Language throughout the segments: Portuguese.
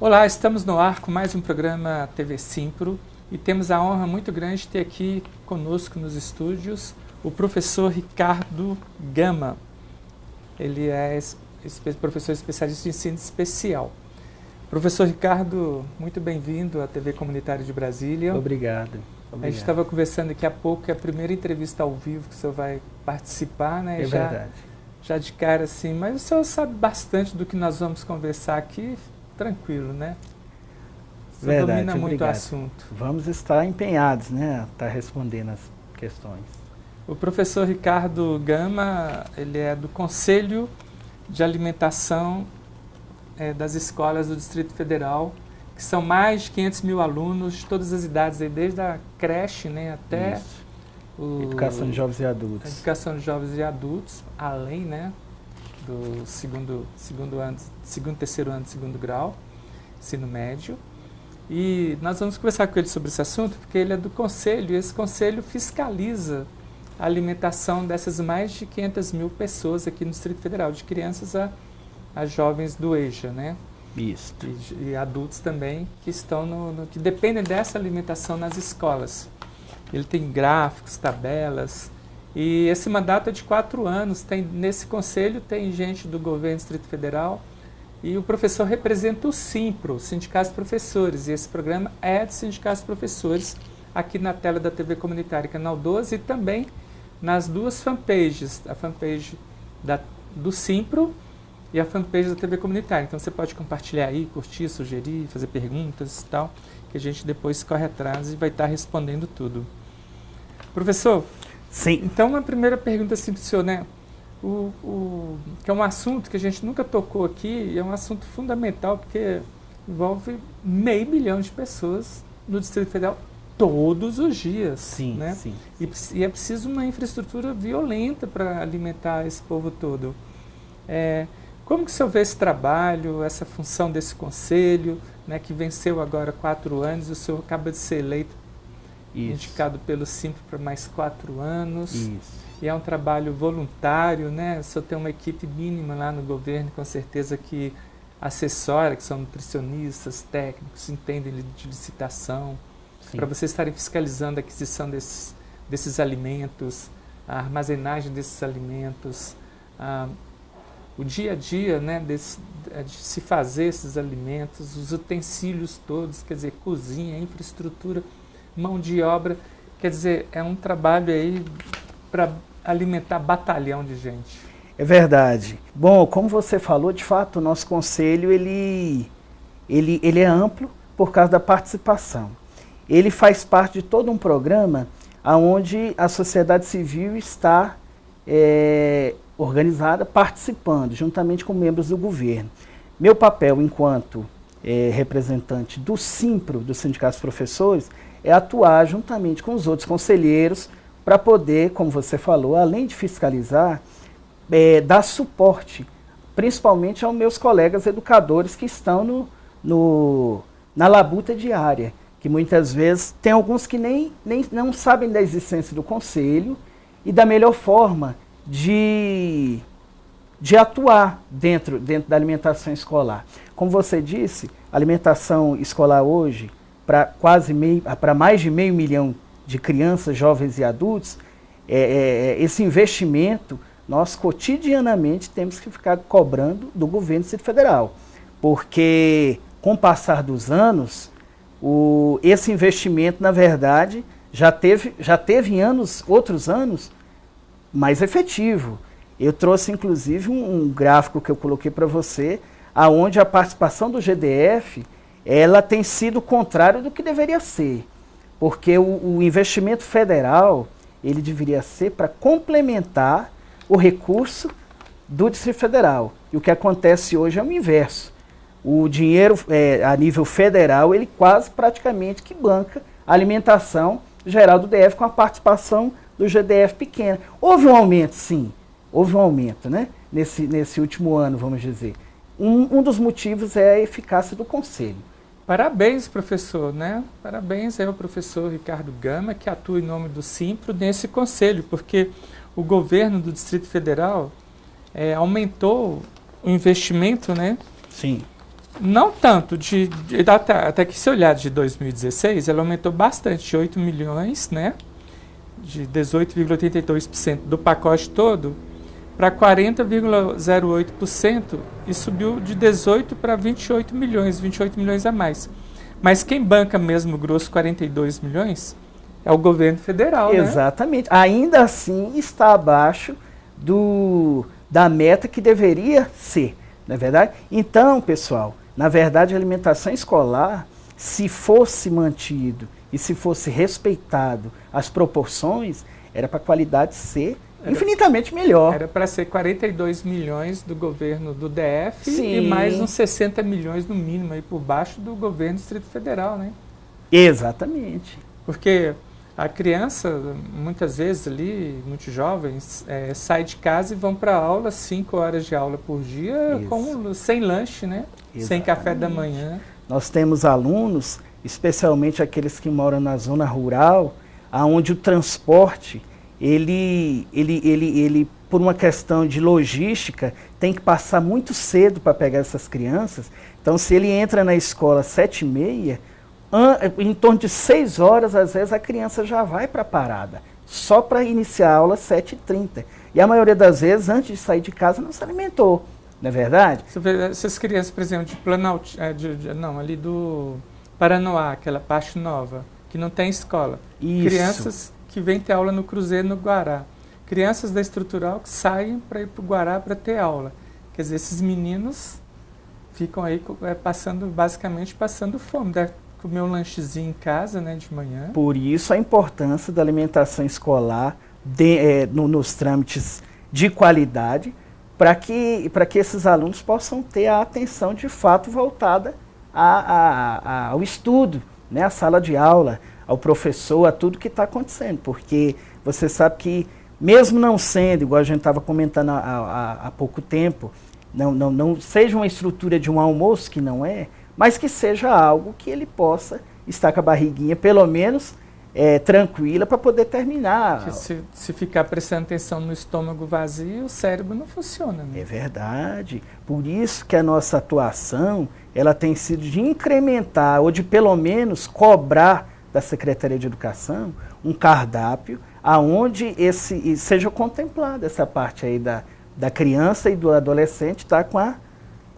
Olá, estamos no ar com mais um programa TV Simpro e temos a honra muito grande de ter aqui conosco nos estúdios o professor Ricardo Gama. Ele é professor especialista em ensino especial. Professor Ricardo, muito bem-vindo à TV Comunitária de Brasília. Obrigado. A gente estava conversando daqui a pouco, é a primeira entrevista ao vivo que o senhor vai participar, né? É verdade. Já de cara assim, mas o senhor sabe bastante do que nós vamos conversar aqui, tranquilo, né? Você verdade, domina muito obrigado. o assunto. Vamos estar empenhados, né, a estar respondendo as questões. O professor Ricardo Gama, ele é do Conselho de Alimentação das escolas do Distrito Federal, que são mais de 500 mil alunos de todas as idades, aí, desde a creche, né, até Educação de jovens e a adultos. educação de jovens e adultos, além, né, do segundo, terceiro ano, segundo grau, ensino médio. E nós vamos conversar com ele sobre esse assunto, porque ele é do conselho, e esse conselho fiscaliza a alimentação dessas mais de 500 mil pessoas aqui no Distrito Federal, de crianças a jovens do EJA, né? Isso. E adultos também que estão que dependem dessa alimentação nas escolas. Ele tem gráficos, tabelas, e esse mandato é de 4 anos. Nesse conselho tem gente do governo do Distrito Federal, e o professor representa o SIMPRO, o Sindicato dos Professores, e esse programa é do Sindicato dos Professores, aqui na tela da TV Comunitária, Canal 12, e também nas duas fanpages, a fanpage do SIMPRO e a fanpage da TV Comunitária. Então você pode compartilhar aí, curtir, sugerir, fazer perguntas e tal, que a gente depois corre atrás e vai estar respondendo tudo. Professor, sim. Então uma primeira pergunta assim para o senhor, né? Que é um assunto que a gente nunca tocou aqui, e é um assunto fundamental, porque envolve 500 mil de pessoas no Distrito Federal todos os dias. Sim, né? sim. E é preciso uma infraestrutura violenta para alimentar esse povo todo. Como que o senhor vê esse trabalho, essa função desse conselho, né, que venceu agora 4 anos, e o senhor acaba de ser eleito, indicado pelo SIMPRO para mais 4 anos. Isso. E é um trabalho voluntário, né? O senhor tem uma equipe mínima lá no governo, com certeza, que assessora, que são nutricionistas, técnicos, entendem de licitação, para vocês estarem fiscalizando a aquisição desses alimentos, a armazenagem desses alimentos, o dia a dia, né, de se fazer esses alimentos, os utensílios todos, quer dizer, cozinha, infraestrutura, mão de obra, quer dizer, é um trabalho aí para alimentar batalhão de gente. É verdade. Bom, como você falou, de fato, o nosso conselho ele é amplo por causa da participação. Ele faz parte de todo um programa onde a sociedade civil está organizada, participando, juntamente com membros do governo. Meu papel enquanto representante do SIMPRO, do Sindicato dos Professores, é atuar juntamente com os outros conselheiros para poder, como você falou, além de fiscalizar, dar suporte, principalmente aos meus colegas educadores que estão na labuta diária, que muitas vezes tem alguns que nem não sabem da existência do conselho e da melhor forma de atuar dentro da alimentação escolar. Como você disse, a alimentação escolar hoje, para mais de 500 mil de crianças, jovens e adultos, esse investimento nós cotidianamente temos que ficar cobrando do governo do Distrito Federal, porque com o passar dos anos, esse investimento, na verdade, já teve em outros anos mais efetivo. Eu trouxe, inclusive, um gráfico que eu coloquei para você, aonde a participação do GDF ela tem sido contrária do que deveria ser, porque o investimento federal ele deveria ser para complementar o recurso do Distrito Federal. E o que acontece hoje é o inverso. O dinheiro a nível federal, ele quase praticamente que banca a alimentação geral do DF com a participação do GDF pequena. Houve um aumento, sim. Houve um aumento, né? Nesse último ano, vamos dizer. Um dos motivos é a eficácia do Conselho. Parabéns, professor, né? Parabéns ao professor Ricardo Gama, que atua em nome do SIMPRO nesse conselho, porque o governo do Distrito Federal aumentou o investimento, né? Sim. Não tanto, até que se olhar de 2016, ela aumentou bastante, de 8 milhões, né, de 18,82% do pacote todo, para 40,08% e subiu de 18 para 28 milhões a mais. Mas quem banca mesmo grosso 42 milhões é o governo federal, né? Exatamente. Ainda assim está abaixo da meta que deveria ser, não é verdade? Então, pessoal, na verdade a alimentação escolar, se fosse mantido e se fosse respeitado as proporções, era para a qualidade ser infinitamente melhor. Era para ser 42 milhões do governo do DF. Sim. E mais uns 60 milhões no mínimo aí por baixo do governo do Distrito Federal, né? Exatamente. Porque a criança, muitas vezes ali, muito jovens, sai de casa e vão para aula, 5 horas de aula por dia, sem lanche, né? Exatamente. Sem café da manhã. Nós temos alunos, especialmente aqueles que moram na zona rural, onde o transporte, ele, por uma questão de logística, tem que passar muito cedo para pegar essas crianças. Então, se ele entra na escola às 7h30, em torno de 6 horas, às vezes, a criança já vai para a parada, só para iniciar a aula às 7h30. E a maioria das vezes, antes de sair de casa, não se alimentou, não é verdade? Você vê essas crianças, por exemplo, de Planalto, ali do Paranoá, aquela parte nova, que não tem escola. Isso. Crianças que vêm ter aula no Cruzeiro, no Guará. Crianças da estrutural que saem para ir para o Guará para ter aula. Quer dizer, esses meninos ficam aí basicamente passando fome. Deve comer um lanchezinho em casa, né, de manhã. Por isso a importância da alimentação escolar nos trâmites de qualidade, para que esses alunos possam ter a atenção de fato voltada ao estudo, né, à sala de aula, ao professor, a tudo que está acontecendo. Porque você sabe que, mesmo não sendo, igual a gente estava comentando há pouco tempo, não seja uma estrutura de um almoço, que não é, mas que seja algo que ele possa estar com a barriguinha, pelo menos, tranquila, para poder terminar. Porque se ficar prestando atenção no estômago vazio, o cérebro não funciona, né? É verdade. Por isso que a nossa atuação, ela tem sido de incrementar, ou de pelo menos cobrar da Secretaria de Educação um cardápio aonde seja contemplada essa parte aí da criança e do adolescente estar com a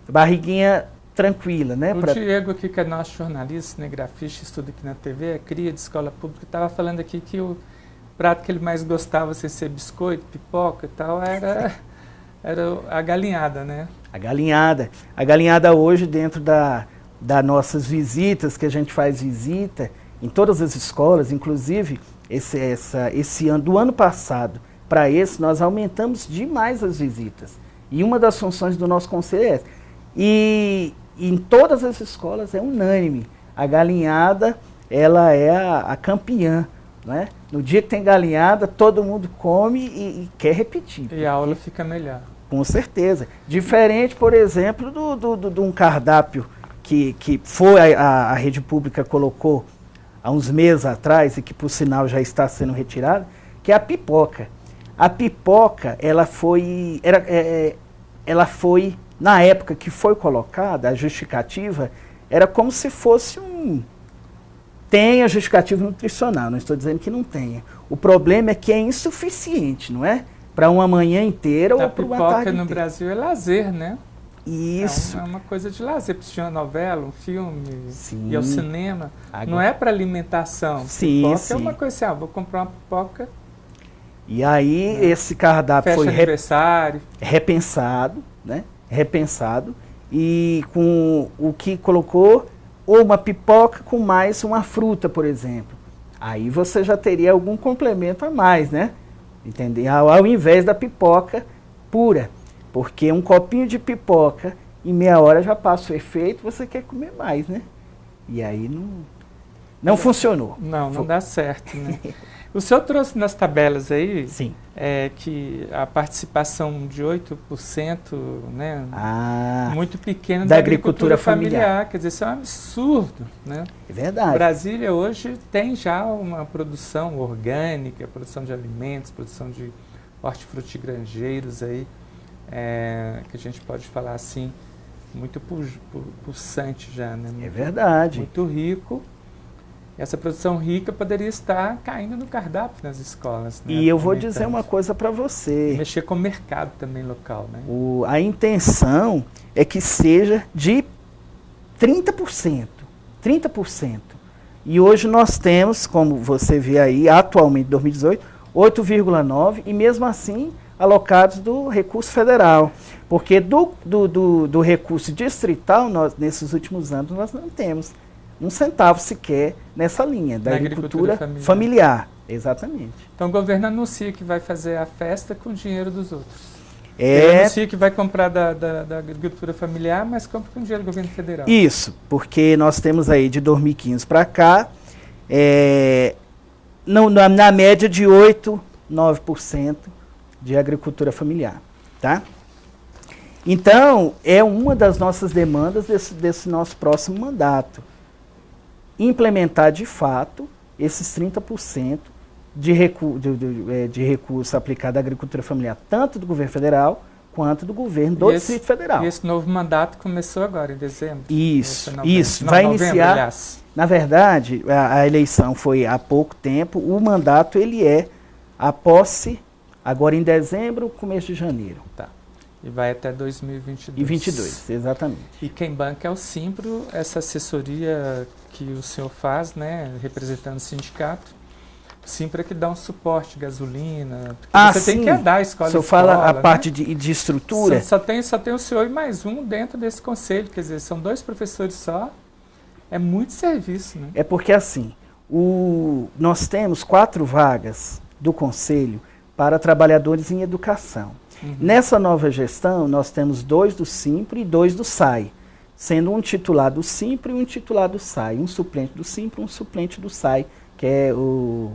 barriguinha tranquila, né? O Diego aqui, que é nosso jornalista, cinegrafista, estuda aqui na TV, é cria de escola pública, estava falando aqui que o prato que ele mais gostava, sem ser biscoito, pipoca e tal, era a galinhada, né? A galinhada. A galinhada hoje, dentro das nossas visitas, que a gente faz visita em todas as escolas, inclusive esse ano, do ano passado para esse, nós aumentamos demais as visitas. E uma das funções do nosso conselho é essa. E em todas as escolas é unânime. A galinhada, ela é a campeã, né? No dia que tem galinhada, todo mundo come e quer repetir. E a aula fica melhor. Com certeza. Diferente, por exemplo, de um cardápio que foi a rede pública colocou há uns meses atrás e que, por sinal, já está sendo retirado, que é a pipoca. A pipoca, ela foi, na época que foi colocada, a justificativa, era como se fosse tem a justificativa nutricional, não estou dizendo que não tenha. O problema é que é insuficiente, não é? Para uma manhã inteira ou para uma tarde inteira. A pipoca no Brasil é lazer, né? Isso. É uma coisa de lazer, para assistir uma novela, um filme, sim, ir ao cinema. Agora, não é para alimentação. Sim, pipoca sim. É uma coisa assim, vou comprar uma pipoca. E aí esse cardápio foi repensado, né? Repensado, e com o que colocou ou uma pipoca com mais uma fruta, por exemplo. Aí você já teria algum complemento a mais, né? Entendeu? Ao invés da pipoca pura. Porque um copinho de pipoca, em meia hora já passa o efeito, você quer comer mais, né? E aí não funcionou. Não dá certo, né? O senhor trouxe nas tabelas aí, sim, que a participação de 8%, né, muito pequena da agricultura familiar. Quer dizer, isso é um absurdo, né? É verdade. Brasília hoje tem já uma produção orgânica, produção de alimentos, produção de hortifrutigranjeiros aí, que a gente pode falar assim, muito pulsante já, né? É verdade. Muito rico. Essa produção rica poderia estar caindo no cardápio nas escolas. Né? E eu vou dizer uma coisa para você. Mexer com o mercado também local. Né? A intenção é que seja de 30%. 30%. E hoje nós temos, como você vê aí, atualmente, em 2018, 8,9%, e mesmo assim alocados do recurso federal. Porque do recurso distrital, nós, nesses últimos anos, nós não temos um centavo sequer nessa linha da agricultura familiar. Exatamente. Então o governo anuncia que vai fazer a festa com o dinheiro dos outros. Ele anuncia que vai comprar da agricultura familiar, mas compra com dinheiro do governo federal. Isso, porque nós temos aí de 2015 para cá, na média de 8, 9% de agricultura familiar. Tá? Então, é uma das nossas demandas desse nosso próximo mandato. Implementar de fato esses 30% de recurso aplicado à agricultura familiar, tanto do governo federal quanto do governo do Distrito Federal. E esse novo mandato começou agora, em dezembro? Isso. Vai iniciar. Aliás. Na verdade, a eleição foi há pouco tempo, o mandato ele é a posse agora em dezembro, começo de janeiro. Tá. E vai até 2022. E 22, exatamente. E quem banca é o Simpro, essa assessoria que o senhor faz, né, representando o sindicato. O Simpro é que dá um suporte, gasolina. Você tem que andar a escola. O senhor fala a parte de estrutura? Só tem o senhor e mais um dentro desse conselho, quer dizer, são 2 professores só. É muito serviço, né? É porque assim, nós temos 4 vagas do conselho para trabalhadores em educação. Uhum. Nessa nova gestão, nós temos 2 do Simpro e 2 do SAI, sendo um titular do Simpro e um titular do SAI, um suplente do Simpro e um suplente do SAI, que é o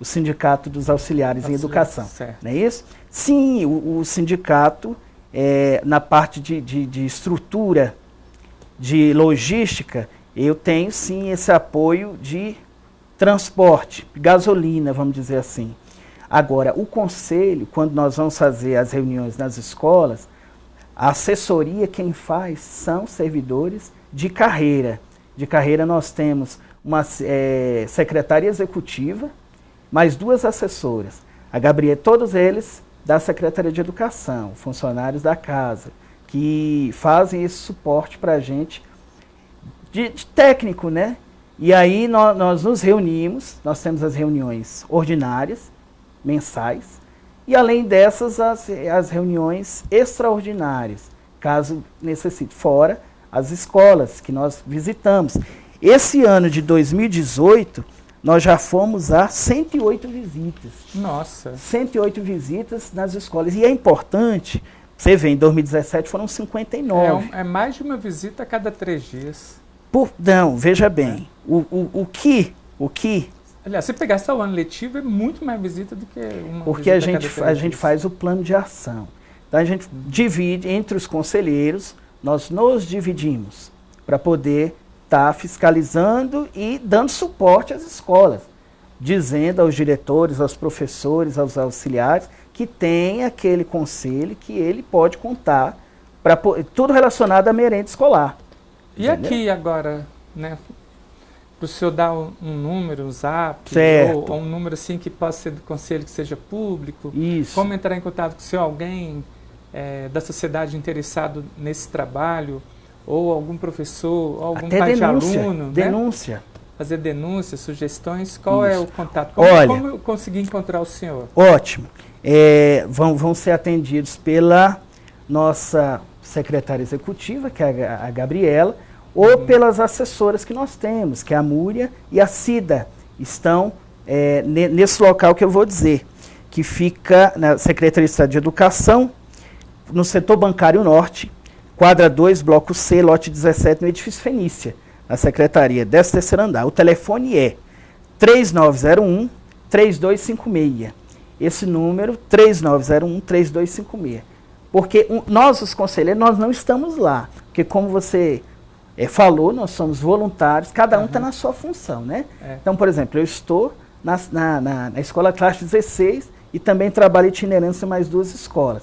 Sindicato dos Auxiliares em Educação. Certo. Não é isso? Sim, o sindicato, na parte de estrutura, de logística, eu tenho sim esse apoio de transporte, gasolina, vamos dizer assim. Agora, o conselho, quando nós vamos fazer as reuniões nas escolas, a assessoria quem faz são servidores de carreira. De carreira nós temos uma secretária executiva, mais 2 assessoras. A Gabriela, todos eles da Secretaria de Educação, funcionários da casa, que fazem esse suporte para a gente de técnico, né? E aí nós nos reunimos, nós temos as reuniões ordinárias, mensais, e além dessas as reuniões extraordinárias, caso necessite, fora as escolas que nós visitamos. Esse ano de 2018, nós já fomos a 108 visitas. Nossa! 108 visitas nas escolas. E é importante, você vê, em 2017 foram 59. É mais de uma visita a cada 3 dias. Não, veja bem, o que... Aliás, se pegar só o ano letivo, é muito mais visita do que uma porque visita a gente faz o plano de ação. Então a gente divide entre os conselheiros, nós nos dividimos para poder estar fiscalizando e dando suporte às escolas, dizendo aos diretores, aos professores, aos auxiliares, que tem aquele conselho que ele pode contar para tudo relacionado à merenda escolar. E entendeu? Aqui agora, né? Para o senhor dar um número, um zap, ou um número assim que possa ser do conselho, que seja público. Isso. Como entrar em contato com o senhor, alguém da sociedade interessado nesse trabalho, ou algum professor, ou algum pai de aluno. Denúncia. Né? Fazer denúncias, sugestões. Qual Isso. é o contato? Como eu consegui encontrar o senhor? Ótimo. Vão ser atendidos pela nossa secretária executiva, que é a Gabriela, ou pelas assessoras que nós temos, que é a Múria e a Cida, estão nesse local que eu vou dizer, que fica na Secretaria de Estado de Educação, no setor bancário norte, quadra 2, bloco C, lote 17, no edifício Fenícia, na Secretaria, 13º andar. O telefone é 3901-3256. Esse número, 3901-3256. Porque nós, os conselheiros, nós não estamos lá. Porque como você falou, nós somos voluntários, cada um está na sua função, né? Então, por exemplo, eu estou na escola classe 16 e também trabalho itinerância em mais 2 escolas.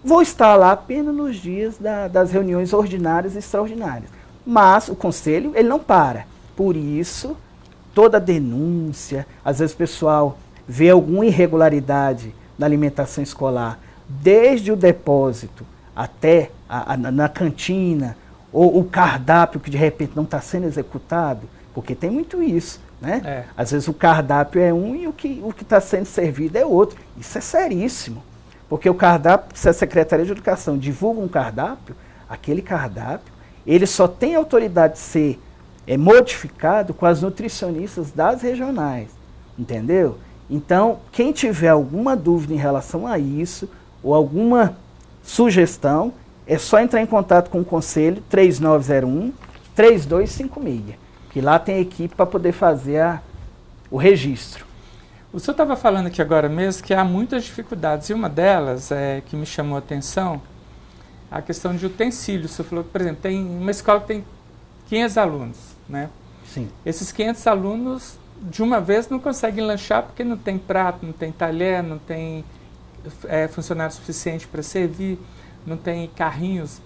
vou estar lá apenas nos dias das reuniões ordinárias e extraordinárias. Mas o conselho, ele não para. Por isso, toda denúncia, às vezes o pessoal vê alguma irregularidade na alimentação escolar, desde o depósito até na cantina, ou o cardápio que de repente não está sendo executado, porque tem muito isso, né? É. Às vezes o cardápio é um e o que está sendo servido é outro. Isso é seríssimo, porque o cardápio, se a Secretaria de Educação divulga um cardápio, aquele cardápio, ele só tem autoridade de ser modificado com as nutricionistas das regionais, entendeu? Então, quem tiver alguma dúvida em relação a isso, ou alguma sugestão, é só entrar em contato com o Conselho 3901-3256, que lá tem equipe para poder fazer o registro. O senhor estava falando aqui agora mesmo que há muitas dificuldades, e uma delas que me chamou a atenção, a questão de utensílios. O senhor falou que, por exemplo, tem uma escola que tem 500 alunos, né? Sim. Esses 500 alunos, de uma vez, não conseguem lanchar porque não tem prato, não tem talher, não tem funcionário suficiente para servir, não tem carrinhos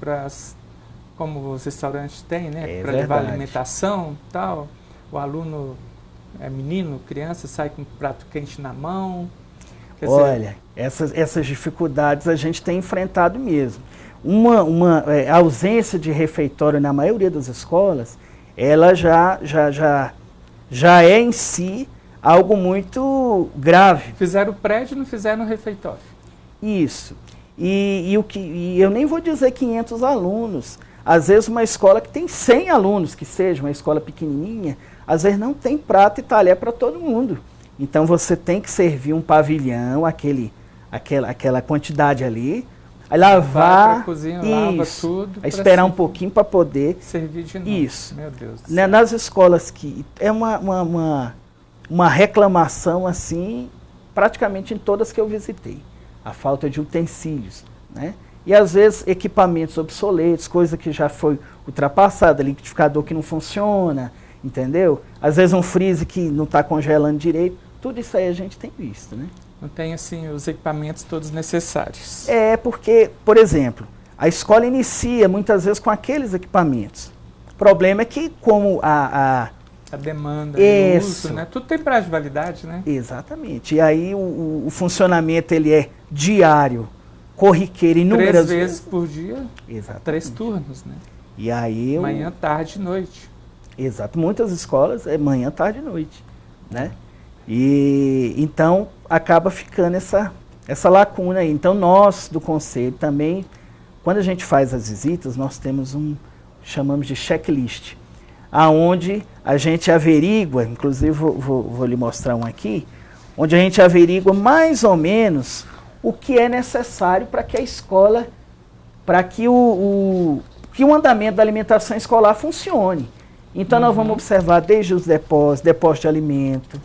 como os restaurantes têm, né? Para levar alimentação e tal. O aluno menino, criança, sai com um prato quente na mão. Olha, essas dificuldades a gente tem enfrentado mesmo. A ausência de refeitório na maioria das escolas, ela já é em si algo muito grave. Fizeram o prédio e não fizeram o refeitório. Isso. E eu nem vou dizer 500 alunos. Às vezes uma escola que tem 100 alunos, que seja uma escola pequenininha, às vezes não tem prato e talher para todo mundo. Então você tem que servir um pavilhão, aquela quantidade ali, aí lavar, pra cozinha, lava isso, tudo, aí esperar um pouquinho para poder servir de novo. Isso. Meu Deus do céu. céu. Nas escolas que é uma reclamação assim, praticamente em todas que eu visitei, a falta de utensílios, né? E às vezes equipamentos obsoletos, coisa que já foi ultrapassada, liquidificador que não funciona, entendeu? Às vezes um freezer que não está congelando direito, tudo isso aí a gente tem visto, né? Não tem, assim, os equipamentos todos necessários. É porque, por exemplo, a escola inicia muitas vezes com aqueles equipamentos. O problema é que como a demanda, o uso, né? Tudo tem prazo de validade, né? Exatamente. E aí o funcionamento ele é diário, corriqueiro, inúmeras 3 vezes por dia, Exatamente. 3 turnos, né? E aí manhã, tarde e noite. Exato. Muitas escolas é manhã, tarde e noite, né? E então acaba ficando essa lacuna aí. Então nós do conselho também, quando a gente faz as visitas, nós temos chamamos de checklist, aonde a gente averigua, inclusive vou lhe mostrar um aqui, onde a gente averigua mais ou menos o que é necessário para que a escola, para que o andamento da alimentação escolar funcione. Então nós vamos observar desde os depósitos de alimento,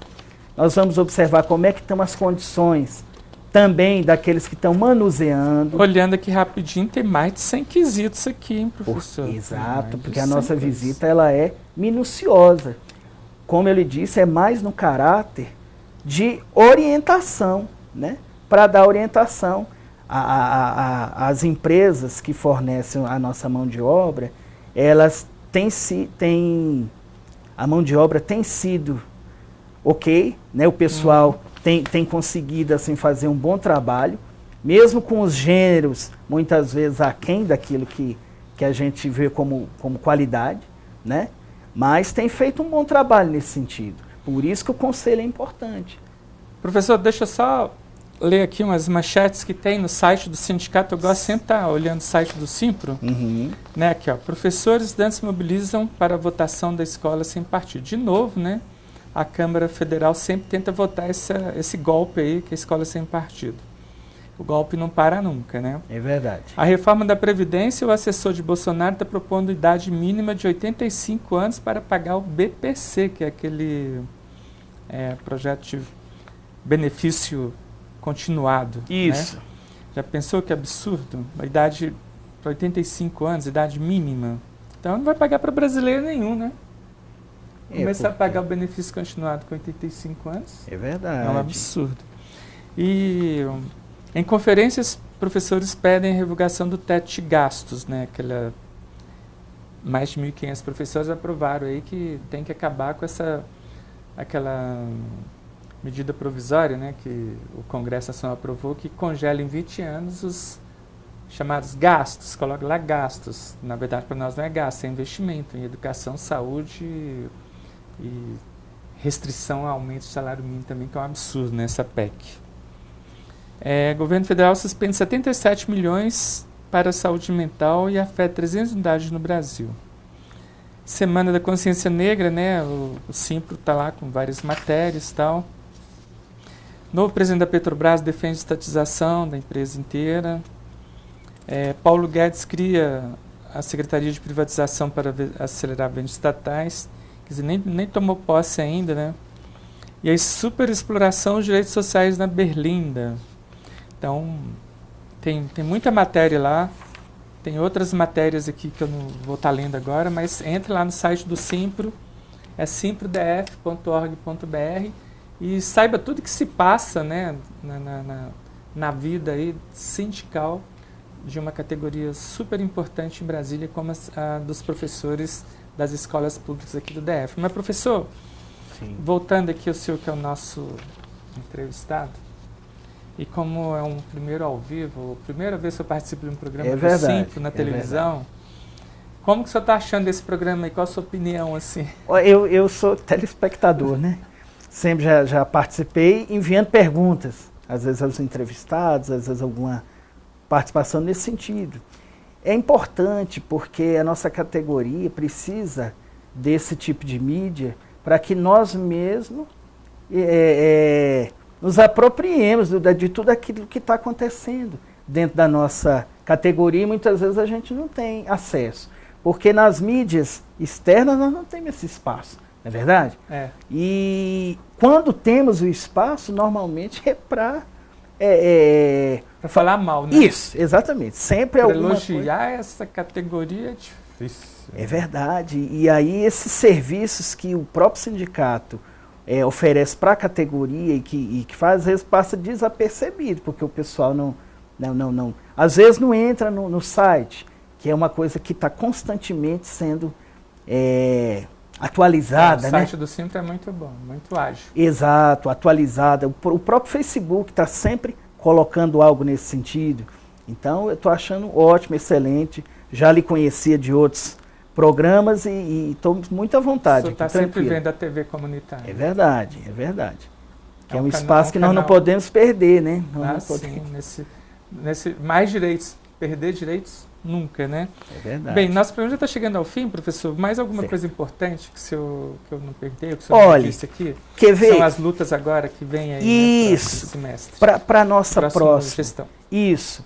nós vamos observar como é que estão as condições também daqueles que estão manuseando. Olhando aqui rapidinho, tem mais de 100 quesitos aqui, hein, professor? Exato, porque a nossa visita ela é minuciosa. Como eu lhe disse, é mais no caráter de orientação, né? Para dar orientação às empresas que fornecem a nossa mão de obra, elas a mão de obra tem sido ok, né? O pessoal tem conseguido assim, fazer um bom trabalho, mesmo com os gêneros, muitas vezes aquém daquilo que a gente vê como qualidade, né? Mas tem feito um bom trabalho nesse sentido. Por isso que o conselho é importante. Professor, deixa eu só ler aqui umas manchetes que tem no site do sindicato. Eu gosto sempre de estar olhando o site do Simpro. Né, aqui, ó, professores e estudantes mobilizam para a votação da escola sem partido. De novo, né? A Câmara Federal sempre tenta votar esse golpe aí, que é a escola sem partido. O golpe não para nunca, né? É verdade. A reforma da Previdência, o assessor de Bolsonaro está propondo idade mínima de 85 anos para pagar o BPC, que é aquele projeto de benefício continuado. Isso. Né? Já pensou que absurdo? A idade para 85 anos, idade mínima. Então não vai pagar para brasileiro nenhum, né? Começar a pagar o benefício continuado com 85 anos. É verdade. É um absurdo. E em conferências professores pedem a revogação do teto de gastos, né? Mais de 1.500 professores aprovaram aí que tem que acabar com aquela medida provisória, né, que o Congresso Nacional aprovou, que congela em 20 anos os chamados gastos, coloca lá gastos. Na verdade, para nós não é gasto, é investimento em educação, saúde e restrição ao aumento do salário mínimo também, que é um absurdo nessa PEC. O governo federal suspende 77 milhões para a saúde mental e afeta 300 unidades no Brasil. Semana da Consciência Negra, né? O Simpro está lá com várias matérias e tal. Novo presidente da Petrobras defende a estatização da empresa inteira. Paulo Guedes cria a Secretaria de Privatização para acelerar vendas estatais. Quer dizer, nem tomou posse ainda, né? E a superexploração dos direitos sociais na Berlinda. Então, tem muita matéria lá. Tem outras matérias aqui que eu não vou estar lendo agora, mas entre lá no site do Simpro, é simprodf.org.br, e saiba tudo que se passa, né, na vida aí sindical de uma categoria super importante em Brasília, como a dos professores das escolas públicas aqui do DF. Mas, professor, sim, voltando aqui ao senhor, que é o nosso entrevistado, e como é um primeiro ao vivo, primeira vez que eu participo de um programa do Simpro na televisão, como que o senhor está achando desse programa e qual a sua opinião, assim? Eu sou telespectador, né? Sempre já participei enviando perguntas, às vezes aos entrevistados, às vezes alguma participação nesse sentido. É importante porque a nossa categoria precisa desse tipo de mídia para que nós mesmos nos apropriemos de tudo aquilo que está acontecendo dentro da nossa categoria, e muitas vezes a gente não tem acesso, porque nas mídias externas nós não temos esse espaço, não é verdade? E quando temos o espaço, normalmente é para falar mal, né? Isso, exatamente. Sempre é alguma elogiar coisa. Essa categoria é difícil. É verdade. E aí esses serviços que o próprio sindicato oferece para a categoria e que faz, às vezes passa desapercebido, porque o pessoal não às vezes não entra no site, que é uma coisa que está constantemente sendo atualizada. O site do Simpro é muito bom, muito ágil. Exato, atualizada. O próprio Facebook está sempre colocando algo nesse sentido. Então, eu estou achando ótimo, excelente. Já lhe conhecia de outros programas e estou muito à vontade. O senhor está sempre vendo a TV comunitária. É verdade, é verdade. Que é um espaço que nós não podemos perder, né? Sim, nesse mais direitos. Perder direitos nunca, né? É verdade. Bem, nosso programa já está chegando ao fim, professor. Mais alguma coisa importante que eu não perdi, que o senhor não disse aqui? Quer ver? São as lutas agora que vêm aí, isso, no semestre. Para a nossa próxima gestão. Isso.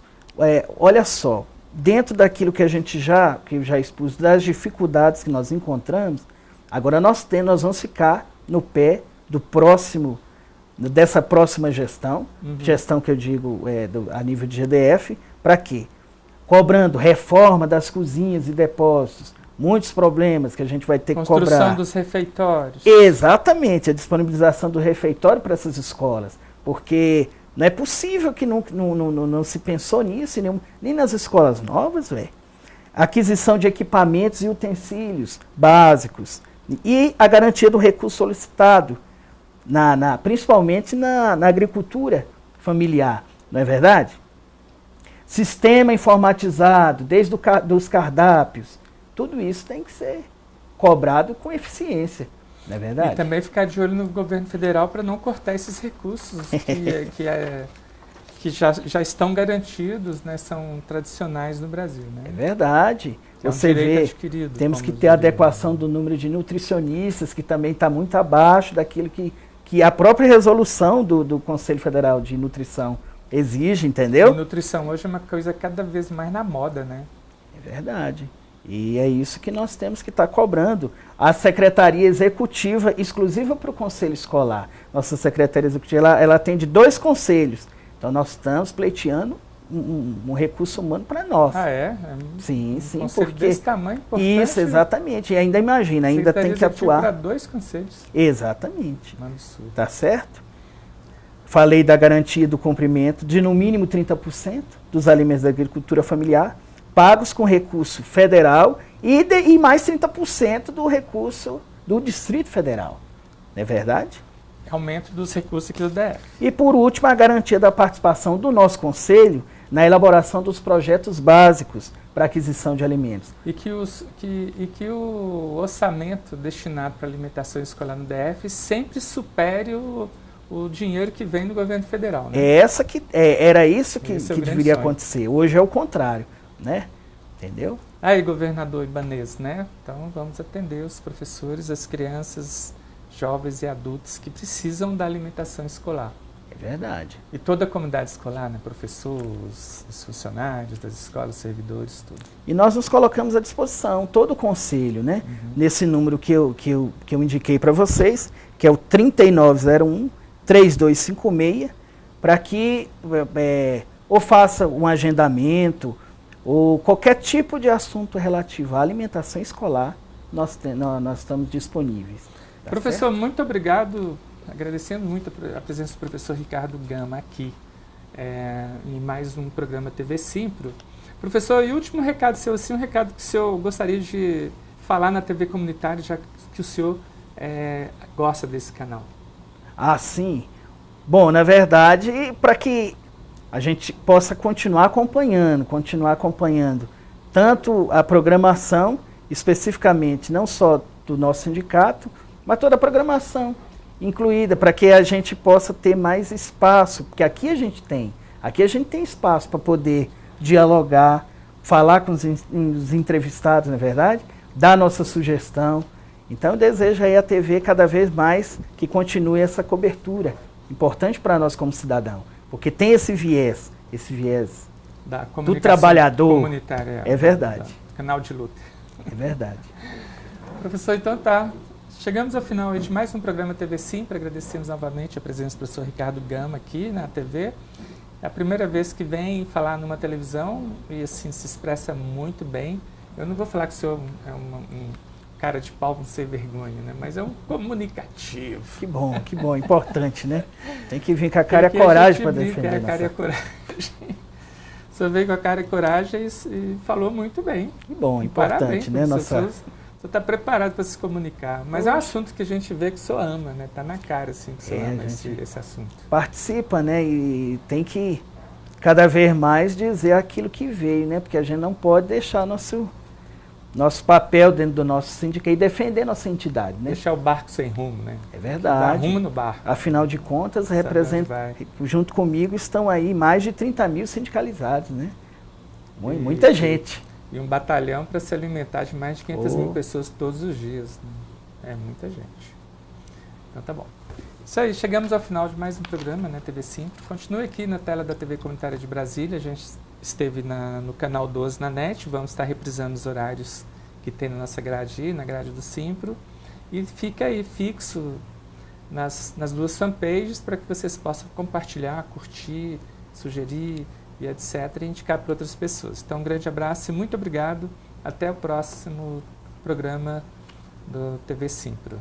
Olha só, dentro daquilo que eu já expus, das dificuldades que nós encontramos, agora nós vamos ficar no pé dessa próxima gestão, gestão que eu digo a nível de GDF, para quê? Cobrando reforma das cozinhas e depósitos, muitos problemas que a gente vai ter que cobrar. Construção dos refeitórios. Exatamente, a disponibilização do refeitório para essas escolas, porque não é possível que não se pensou nisso, nem nas escolas novas, velho. Aquisição de equipamentos e utensílios básicos e a garantia do recurso solicitado, principalmente na agricultura familiar, não é verdade? Sistema informatizado, desde dos cardápios, tudo isso tem que ser cobrado com eficiência, não é verdade? E também ficar de olho no governo federal para não cortar esses recursos que já estão garantidos, né, são tradicionais no Brasil. Né? É verdade. Você vê, temos que ter a adequação do número de nutricionistas, que também está muito abaixo daquilo que a própria resolução do Conselho Federal de Nutrição exige, entendeu? E nutrição hoje é uma coisa cada vez mais na moda, né? É verdade. E é isso que nós temos que estar cobrando. A Secretaria Executiva, exclusiva para o Conselho Escolar. Nossa Secretaria Executiva, ela atende 2 conselhos. Então, nós estamos pleiteando um recurso humano para nós. Ah, é? Sim, sim. Conselho desse tamanho, importante. Isso, exatamente. E ainda imagina, ainda tem que atuar. Para 2 conselhos. Exatamente. Um absurdo. Tá certo? falei da garantia do cumprimento de no mínimo 30% dos alimentos da agricultura familiar, pagos com recurso federal e mais 30% do recurso do Distrito Federal. Não é verdade? Aumento dos recursos aqui do DF. E, por último, a garantia da participação do nosso Conselho na elaboração dos projetos básicos para aquisição de alimentos. E que o orçamento destinado para alimentação escolar no DF sempre supere o dinheiro que vem do governo federal. Né? Era isso que deveria acontecer. Hoje é o contrário, né? Entendeu? Aí, governador Ibanez, né? Então vamos atender os professores, as crianças, jovens e adultos que precisam da alimentação escolar. É verdade. E toda a comunidade escolar, né? Professores, os funcionários das escolas, servidores, tudo. E nós nos colocamos à disposição, todo o conselho, né? Nesse número que eu indiquei para vocês, que é o 3901-3256, para que ou faça um agendamento, ou qualquer tipo de assunto relativo à alimentação escolar, nós estamos disponíveis. Tá Professor, certo? muito obrigado. Agradecendo muito a presença do professor Ricardo Gama aqui em mais um programa TV Simpro. Professor, e último recado seu, assim, um recado que o senhor gostaria de falar na TV comunitária, já que o senhor gosta desse canal. Ah, sim. Bom, na verdade, para que a gente possa continuar acompanhando tanto a programação, especificamente, não só do nosso sindicato, mas toda a programação incluída, para que a gente possa ter mais espaço, porque aqui a gente tem espaço para poder dialogar, falar com os entrevistados, na verdade, dar nossa sugestão. Então eu desejo aí a TV cada vez mais que continue essa cobertura, importante para nós como cidadão, porque tem esse viés da do trabalhador. Comunitária. É verdade. Canal de luta. É verdade. Professor, então tá. Chegamos ao final de mais um programa TV Simpro. Agradecemos novamente a presença do professor Ricardo Gama aqui na TV. É a primeira vez que vem falar numa televisão e assim se expressa muito bem. Eu não vou falar que o senhor é um cara de pau sem vergonha, né? Mas é um comunicativo. Que bom, importante, né? Tem que vir com a cara e a coragem para defender. A cara e a coragem. O senhor veio com a cara e coragem e falou muito bem. Que bom, importante, parabéns, né? Nossa... O senhor está preparado para se comunicar, mas é um assunto que a gente vê que o senhor ama, né? Está na cara, assim, que o senhor ama esse assunto. Participa, né? E tem que, cada vez mais, dizer aquilo que veio, né? Porque a gente não pode deixar nosso papel dentro do nosso sindicato e defender nossa entidade, né? Deixar o barco sem rumo, né? É verdade. Dar rumo no barco. Afinal de contas, junto comigo estão aí mais de 30 mil sindicalizados, né? Muita gente. E um batalhão para se alimentar de mais de 500 mil pessoas todos os dias. Né? É muita gente. Então tá bom. Isso aí, chegamos ao final de mais um programa, né, TV Simpro. Continue aqui na tela da TV Comunitária de Brasília. A gente esteve no canal 12 na NET. Vamos estar reprisando os horários que tem na nossa grade, na grade do Simpro. E fica aí fixo nas duas fanpages para que vocês possam compartilhar, curtir, sugerir e etc. e indicar para outras pessoas. Então, um grande abraço e muito obrigado. Até o próximo programa do TV Simpro.